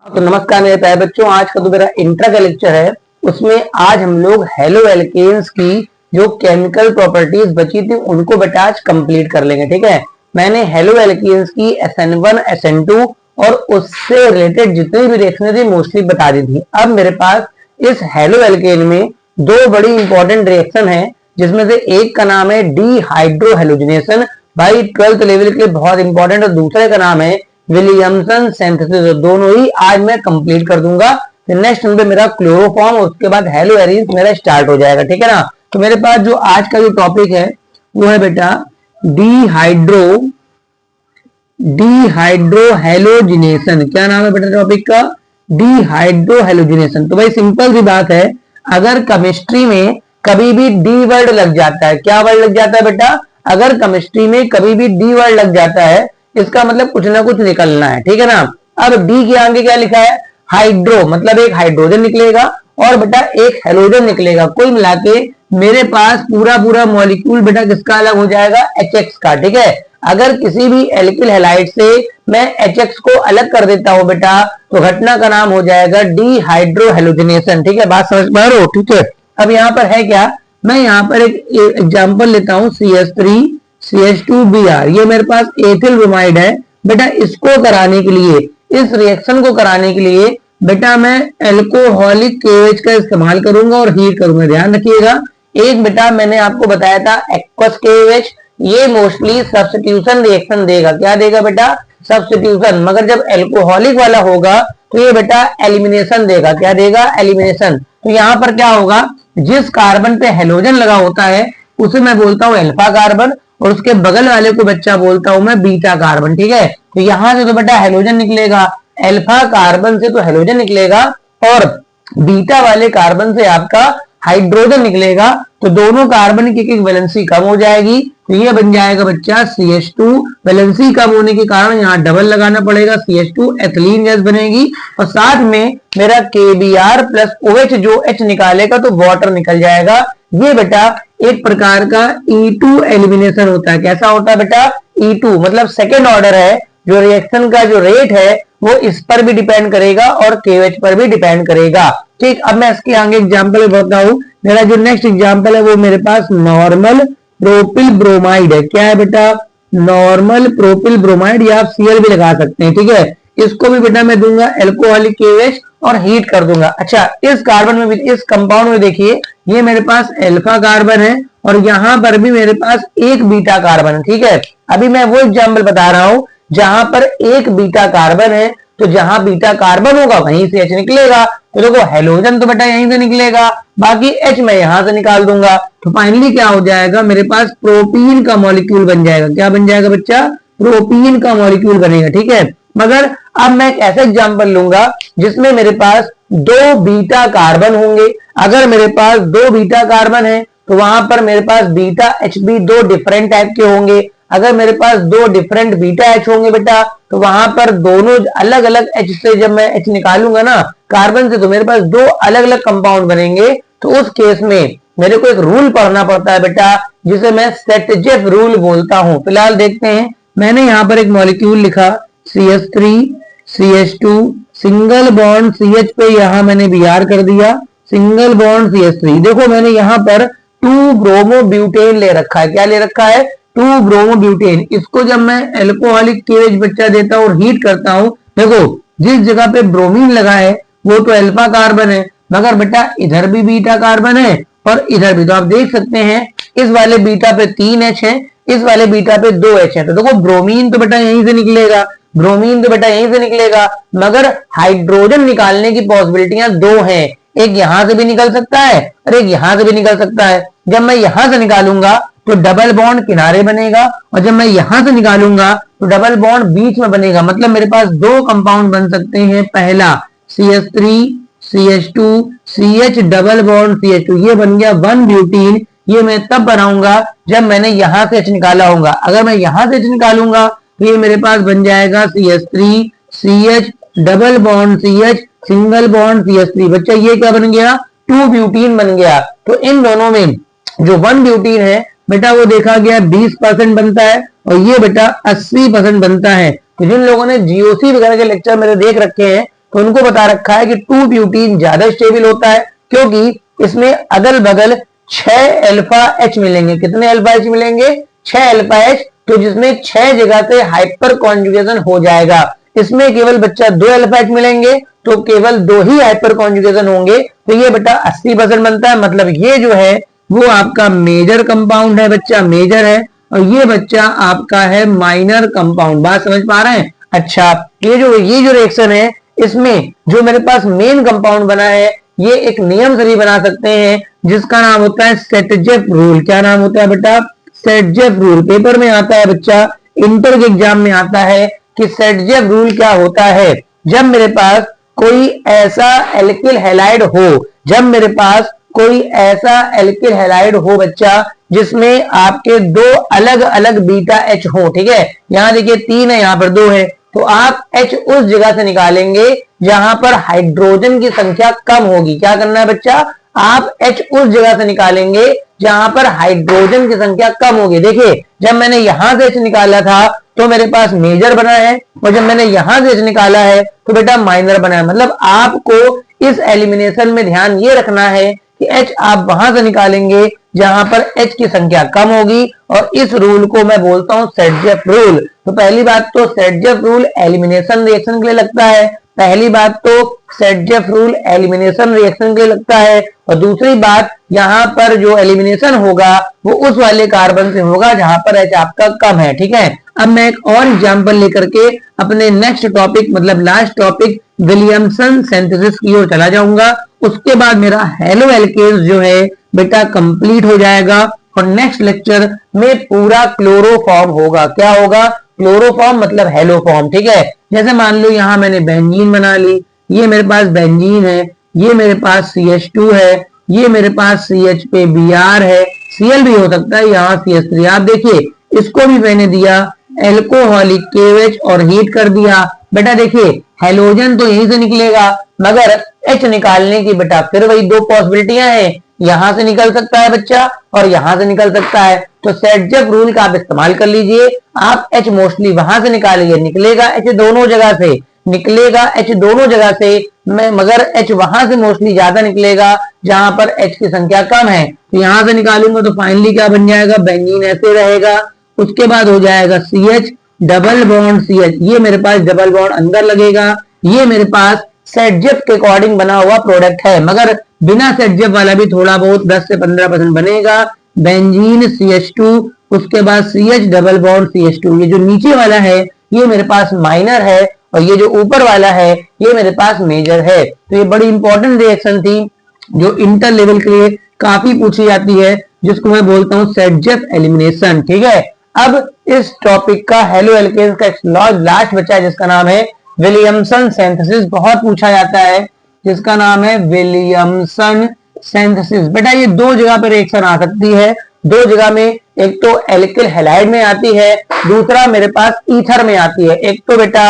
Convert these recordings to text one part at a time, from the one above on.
तो नमस्कार मेरे प्यारे बच्चों, आज का जो मेरा इंट्रा का लेक्चर है उसमें आज हम लोग हेलो एल्केन्स की जो केमिकल प्रॉपर्टीज बची थी उनको बेटा आज कंप्लीट कर लेंगे। ठीक है, मैंने हेलो एल्केन्स की SN1 SN2 और उससे रिलेटेड जितनी भी रिएक्शन थी मोस्टली बता दी थी। अब मेरे पास इस हेलो एल्केन में दो बड़ी इंपॉर्टेंट रिएक्शन है, जिसमें से एक का नाम है डीहाइड्रोहेलोजिनेशन, भाई 12th लेवल के लिए बहुत इंपॉर्टेंट, और दूसरे का नाम है विलियमसन सिंथेसिस। दोनों ही आज मैं कंप्लीट कर दूंगा। नेक्स्ट नंबर मेरा क्लोरोफॉर्म, उसके बाद हेलो एरिन्स मेरा स्टार्ट हो जाएगा। ठीक है ना। तो मेरे पास जो आज का जो टॉपिक है वो है बेटा डीहाइड्रोहेलोजिनेशन। क्या नाम है बेटा टॉपिक का? डीहाइड्रोहेलोजिनेशन। तो भाई सिंपल सी बात है, अगर केमिस्ट्री में कभी भी डी वर्ड लग जाता है, क्या वर्ड लग जाता है बेटा? अगर केमिस्ट्री में कभी भी डी वर्ड लग जाता है इसका मतलब कुछ ना कुछ निकलना है। ठीक है ना। अब डी के आगे क्या लिखा है? हाइड्रो, मतलब एक हाइड्रोजन निकलेगा और बेटा एक हेलोजन निकलेगा। कुल मिला के मेरे पास पूरा पूरा मॉलिक्यूल बेटा किसका अलग हो जाएगा? HX का। ठीक है, अगर किसी भी एल्किल हैलाइड से मैं HX को अलग कर देता हूं बेटा तो घटना का नाम हो जाएगा डीहाइड्रोहेलोजिनेशन। ठीक है, बात समझ पा रहे हो? ठीक है, अब यहाँ पर है क्या, मैं यहाँ पर एक एग्जाम्पल लेता हूं CH3CH2Br। ये मेरे पास एथिल ब्रोमाइड है बेटा। इसको कराने के लिए, इस रिएक्शन को कराने के लिए बेटा मैं एल्कोहलिक KOH का इस्तेमाल करूंगा और हीट करूंगा। ध्यान रखिएगा, एक बेटा मैंने आपको बताया था एक्वस KOH, ये मोस्टली सब्स्टिट्यूशन रिएक्शन देगा। क्या देगा बेटा? सब्स्टिट्यूशन। मगर जब एल्कोहलिक वाला होगा तो ये बेटा एलिमिनेशन देगा। क्या देगा? एलिमिनेशन। तो यहाँ पर क्या होगा, जिस कार्बन पे हेलोजन लगा होता है उसे मैं बोलता हूँ अल्फा कार्बन, और उसके बगल वाले को बच्चा बोलता हूं मैं बीटा कार्बन। ठीक है, तो यहां से तो बेटा हेलोजन निकलेगा, अल्फा कार्बन से तो हेलोजन निकलेगा और बीटा वाले कार्बन से आपका हाइड्रोजन निकलेगा। तो दोनों कार्बन की एक वैलेंसी कम हो जाएगी, तो ये बन जाएगा बच्चा CH2। वैलेंसी कम होने के कारण यहाँ डबल लगाना पड़ेगा, CH2 एथिलीन गैस बनेगी, और साथ में मेरा KBr प्लस OH जो H निकालेगा तो वाटर निकल जाएगा। ये बेटा एक प्रकार का E2 एलिमिनेशन होता है। कैसा होता है बेटा? E2 मतलब सेकेंड ऑर्डर है। जो रिएक्शन का जो रेट है वो इस पर भी डिपेंड करेगा और KOH पर भी डिपेंड करेगा। ठीक, अब मैं इसके आगे एग्जाम्पल बताऊं। मेरा जो नेक्स्ट एग्जाम्पल है वो मेरे पास नॉर्मल प्रोपिल ब्रोमाइड है। क्या है बेटा? नॉर्मल प्रोपिल ब्रोमाइड, या आप Cl भी लगा सकते हैं। ठीक है, इसको भी बेटा मैं दूंगा एल्कोहलिक KOH और हीट कर दूंगा। अच्छा, इस कार्बन में भी, इस कंपाउंड में देखिए, ये मेरे पास अल्फा कार्बन है और यहां पर भी मेरे पास एक बीटा कार्बन है। ठीक है, अभी मैं वो एग्जाम्पल बता रहा हूं जहां पर एक बीटा कार्बन है, तो जहां बीटा कार्बन होगा वहीं से H निकलेगा। तो देखो हेलोजन तो बेटा यहीं से निकलेगा, बाकी H मैं यहां से निकाल दूंगा। तो फाइनली क्या हो जाएगा, मेरे पास प्रोपीन का मॉलिक्यूल बन जाएगा। क्या बन जाएगा बच्चा? प्रोपीन का मॉलिक्यूल बनेगा। ठीक है, मगर अब मैं एक ऐसा एग्जाम्पल लूंगा जिसमें मेरे पास दो बीटा कार्बन होंगे। अगर मेरे पास दो बीटा कार्बन है तो वहां पर मेरे पास बीटा HB दो डिफरेंट टाइप के होंगे। अगर मेरे पास दो डिफरेंट बीटा H होंगे बेटा तो वहां पर दोनों अलग अलग H से जब मैं H निकालूंगा ना कार्बन से, तो मेरे पास दो अलग अलग कंपाउंड बनेंगे। तो उस केस में मेरे को एक रूल पढ़ना पड़ता है बेटा, जिसे मैं सेटजेफ रूल बोलता हूं। फिलहाल देखते हैं, मैंने यहाँ पर एक मॉलिक्यूल लिखा CH3CH2, सिंगल बॉन्ड CH पे यहाँ मैंने Br कर दिया, सिंगल बॉन्ड CH3। देखो मैंने यहाँ पर 2 ब्रोमोब्यूटेन ले रखा है। क्या ले रखा है? 2 ब्रोमोब्यूटेन। इसको जब मैं एल्कोहलिक KOH बच्चा देता हूँ और हीट करता हूँ, देखो जिस जगह पे ब्रोमीन लगा है वो तो अल्फा कार्बन है, मगर बेटा इधर भी बीटा कार्बन है और इधर भी। तो आप देख सकते हैं इस वाले बीटा पे 3 H है, इस वाले बीटा पे 2 H है। तो देखो ब्रोमीन तो बेटा यहीं से निकलेगा, ब्रोमीन तो बेटा यहीं से निकलेगा, मगर हाइड्रोजन निकालने की पॉसिबिलिटियां दो हैं। एक यहां से भी निकल सकता है और एक यहां से भी निकल सकता है। जब मैं यहां से निकालूंगा तो डबल बॉन्ड किनारे बनेगा, और जब मैं यहां से निकालूंगा तो डबल बॉन्ड बीच में बनेगा। मतलब मेरे पास दो कंपाउंड बन सकते हैं। पहला CH3CH2 CH double bond CH2, ये बन गया 1 ब्यूटीन। ये मैं तब बनाऊंगा जब मैंने यहां से H निकाला होगा। अगर मैं यहां से H निकालूंगा तो ये मेरे पास बन जाएगा CH3CH double bond CH single bond CH3। बच्चा ये क्या बन गया? 2 ब्यूटीन बन गया। तो इन दोनों में जो 1 ब्यूटीन है बेटा वो देखा गया 20% बनता है और ये बेटा 80% बनता है। तो जिन लोगों ने GOC वगैरह के लेक्चर मेरे देख रखे हैं तो उनको बता रखा है कि 2 ब्यूटीन ज्यादा स्टेबल होता है, क्योंकि इसमें अगल बगल 6 अल्फा एच मिलेंगे। कितने अल्फा एच मिलेंगे? 6 अल्फा एच, तो जिसमें 6 जगह से हाइपर कॉन्जुगेशन हो जाएगा। इसमें केवल बच्चा 2 अल्फा एच मिलेंगे, तो केवल 2 ही हाइपर कॉन्जुगेशन होंगे, तो ये बेटा 80% बनता है। मतलब ये जो है वो आपका मेजर कंपाउंड है बच्चा, मेजर है, और ये बच्चा आपका है माइनर कंपाउंड। बात समझ पा रहे हैं? अच्छा, ये जो रिएक्शन है, इसमें जो मेरे पास मेन कंपाउंड बना है, ये एक नियम से भी बना सकते हैं जिसका नाम होता है सेटजेफ रूल। क्या नाम होता है बेटा? सेटजेफ रूल। पेपर में आता है बच्चा, इंटर के एग्जाम में आता है कि सेटजेफ रूल क्या होता है। जब मेरे पास कोई ऐसा एल्किल हैलाइड हो, जब मेरे पास कोई ऐसा एल्किल हैलाइड हो बच्चा जिसमें आपके 2 अलग अलग बीटा एच हो, ठीक है, यहां देखिए 3 है, यहां पर 2 है, तो आप H उस जगह से निकालेंगे जहां पर हाइड्रोजन की संख्या कम होगी। क्या करना है बच्चा? आप H उस जगह से निकालेंगे जहां पर हाइड्रोजन की संख्या कम होगी। देखिए, जब मैंने यहां से H निकाला था तो मेरे पास मेजर बना है, और जब मैंने यहां से H निकाला है तो बेटा माइनर बना है। मतलब आपको इस एलिमिनेशन में ध्यान ये रखना है कि H आप वहां से निकालेंगे जहां पर H की संख्या कम होगी, और इस रूल को मैं बोलता हूं सेटजेफ रूल। तो पहली बात तो सेटजेफ रूल एलिमिनेशन रिएक्शन के लिए लगता है, पहली बात तो सेटजेफ रूल एलिमिनेशन रिएक्शन के लिए लगता है, और दूसरी बात यहां पर जो एलिमिनेशन होगा वो उस वाले कार्बन से होगा जहां पर H आपका कम है, ठीक है। अब मैं एक और एग्जांपल लेकर के अपने नेक्स्ट टॉपिक मतलब लास्ट टॉपिक विलियमसन सिंथेसिस की ओर चला जाऊंगा। उसके बाद मेरा हेलो एल्केन्स जो है बेटा कंप्लीट हो जाएगा, और नेक्स्ट लेक्चर में पूरा क्लोरोफॉर्म होगा। क्या होगा? क्लोरोफॉर्म मतलब हेलो फॉर्म, ठीक है। जैसे मान लो यहां मैंने बेंजीन बना ली, ये मेरे पास बेंजीन है, ये मेरे पास CH2 है, ये मेरे पास CH पे Br है, Cl भी हो सकता है, यहाँ CH3। आप देखिए इसको भी मैंने दिया एल्कोहलिक KOH और हीट कर दिया। बेटा देखिए हेलोजन तो यहीं से निकलेगा, मगर H निकालने की बेटा फिर वही 2 पॉसिबिलिटियां हैं, यहां से निकल सकता है बच्चा और यहां से निकल सकता है। तो सेटजेफ रूल का आप इस्तेमाल कर लीजिए, आप H मोस्टली वहां से निकालिए, निकलेगा H दोनों जगह से, निकलेगा H दोनों जगह से, मगर H वहां से मोस्टली ज्यादा निकलेगा जहां पर H की संख्या कम है। तो यहां से निकालूंगा तो फाइनली क्या बन जाएगा? बेंजीन ऐसे रहेगा, उसके बाद हो जाएगा CH डबल बॉन्ड CH, ये मेरे पास डबल बॉन्ड अंदर लगेगा, ये मेरे पास सेटजेफ के अकॉर्डिंग बना हुआ प्रोडक्ट है, मगर बिना सेटजेफ वाला भी थोड़ा बहुत 10 से 15% बनेगा। बेंजीन CH2, उसके बाद CH डबल बॉन्ड CH2, ये जो नीचे वाला है ये मेरे पास माइनर है, और ये जो ऊपर वाला है ये मेरे पास मेजर है। तो ये बड़ी इंपॉर्टेंट रिएक्शन थी जो इंटर लेवल के लिए काफी पूछी जाती है, जिसको मैं बोलता हूँ सेटजेफ एलिमिनेशन, ठीक है। अब इस टॉपिक का हेलो एल्केन्स का लास्ट बच्चा है जिसका नाम है विलियमसन सिंथेसिस, बहुत पूछा जाता है, जिसका नाम है विलियमसन सिंथेसिस। बेटा ये 2 जगह पर रिएक्शन आ सकती है, 2 जगह में, एक तो एल्किल हैलाइड में आती है, दूसरा मेरे पास ईथर में आती है। एक तो बेटा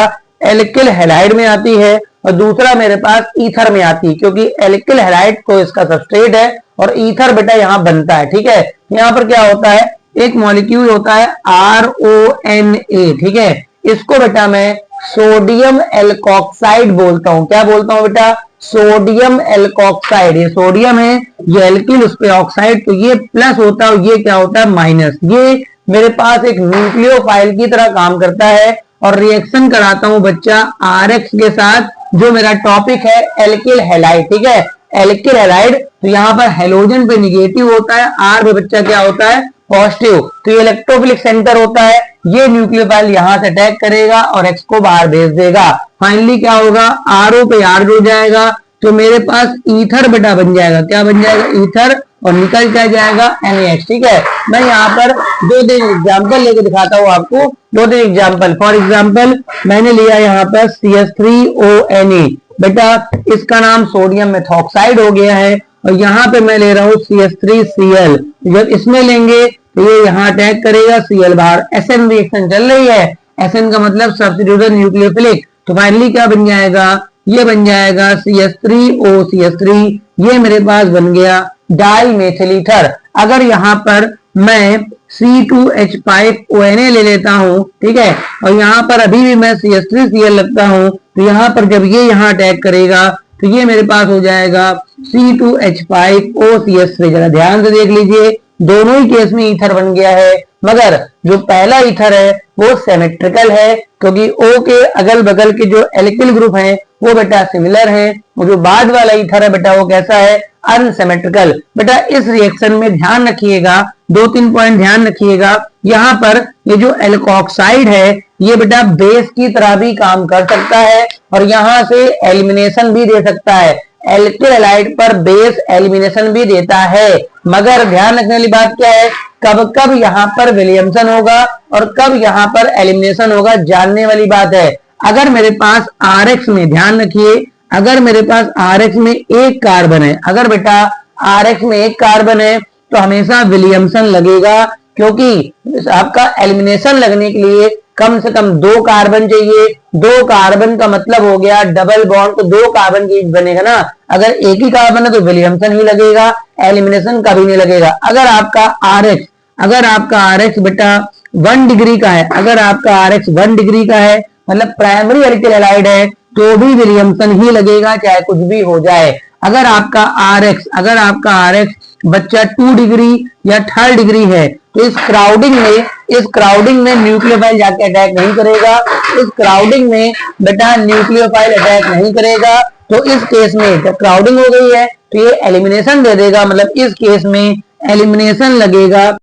एल्किल हैलाइड में आती है और दूसरा मेरे पास ईथर में आती है, क्योंकि एल्किल हैलाइड तो इसका सबस्ट्रेट है और ईथर बेटा यहाँ बनता है, ठीक है। यहाँ पर क्या होता है? एक मॉलिक्यूल होता है RONA, ठीक है, इसको बेटा मैं सोडियम एल्कोक्साइड बोलता हूं। क्या बोलता हूं बेटा? Sodium alkoxide. ये सोडियम है, ये एल्किल, उस पे ऑक्साइड, तो ये प्लस होता है और ये क्या होता है? माइनस। ये मेरे पास एक न्यूक्लियोफाइल की तरह काम करता है और रिएक्शन कराता हूं बच्चा RX के साथ, जो मेरा टॉपिक है एल्किल हैलाइड, ठीक है, एल्किल हैलाइड। तो यहाँ पर हेलोजन पे निगेटिव होता है, R पे बच्चा क्या होता है? पॉजिटिव। तो ये इलेक्ट्रोफिलिक सेंटर होता है, ये न्यूक्लियोफाइल यहां से अटैक करेगा और X को बाहर भेज देगा। फाइनली क्या होगा? RO पे R जुड़ जाएगा, तो मेरे पास ईथर बेटा बन जाएगा। क्या बन जाएगा? ईथर, और निकल क्या जाएगा? NaH, ठीक है। मैं यहाँ पर 2-3 एग्जाम्पल लेके दिखाता हूँ आपको, 2-3 एग्जाम्पल। फॉर एग्जाम्पल मैंने लिया यहाँ पर CH3ONA, बेटा इसका नाम सोडियम मेथॉक्साइड हो गया है, और यहाँ पे मैं ले रहा हूँ CH3Cl। जब इसमें लेंगे तो ये यहाँ अटैक करेगा, Cl बाहर। SN रिएक्शन चल रही है, SN का मतलब सब्स्टिट्यूटेड न्यूक्लियोफिलिक। तो फाइनली क्या बन जाएगा? ये बन जाएगा CH3OCH3, ये मेरे पास बन गया डाई मेथिल ईथर। अगर यहाँ पर मैं C2H5ONa ले लेता हूं, ठीक है, और यहाँ पर अभी भी मैं CH3Cl लगता हूं, तो यहाँ पर जब ये यहाँ अटैक करेगा तो ये मेरे पास हो जाएगा C2H5OCH3। जरा ध्यान से देख लीजिए, दोनों ही केस में ईथर बन गया है, मगर जो पहला ईथर है वो सिमेट्रिकल है, क्योंकि O के अगल बगल के जो एल्किल ग्रुप हैं वो बेटा सिमिलर है, और जो बाद वाला ईथर है बेटा वो कैसा है, अनसिमेट्रिकल। बेटा इस रिएक्शन में ध्यान रखिएगा, 2-3 पॉइंट ध्यान रखिएगा। यहाँ पर ये जो एल्कोक्साइड है ये बेटा बेस की तरह भी काम कर सकता है और यहाँ से एलिमिनेशन भी दे सकता है। एल्किल हैलाइड पर बेस एलिमिनेशन भी देता है, मगर ध्यान रखने वाली बात क्या है, कब कब यहाँ पर विलियमसन होगा और कब यहाँ पर एलिमिनेशन होगा, जानने वाली बात है। अगर मेरे पास RX में, ध्यान रखिए, अगर मेरे पास RX में एक कार्बन है, अगर बेटा RX में एक कार्बन है तो हमेशा विलियमसन लगेगा, क्योंकि आपका एलिमिनेशन लगने के लिए कम से कम 2 कार्बन चाहिए। 2 कार्बन का मतलब हो गया डबल बॉन्ड, तो 2 कार्बन की बनेगा ना। अगर एक ही कार्बन है तो विलियमसन ही लगेगा, एलिमिनेशन कभी नहीं लगेगा। अगर आपका RX बेटा 1 डिग्री का है, अगर आपका RX 1 डिग्री का है मतलब प्राइमरी एल्किल हैलाइड है, तो भी विलियमसन ही लगेगा, चाहे कुछ भी हो जाए। अगर आपका RX बच्चा 2 डिग्री या 3rd डिग्री है तो इस क्राउडिंग में न्यूक्लियोफाइल जाके अटैक नहीं करेगा, इस क्राउडिंग में बेटा न्यूक्लियोफाइल अटैक नहीं करेगा। तो इस केस में जब क्राउडिंग हो गई है तो ये एलिमिनेशन दे देगा, मतलब इस केस में एलिमिनेशन लगेगा।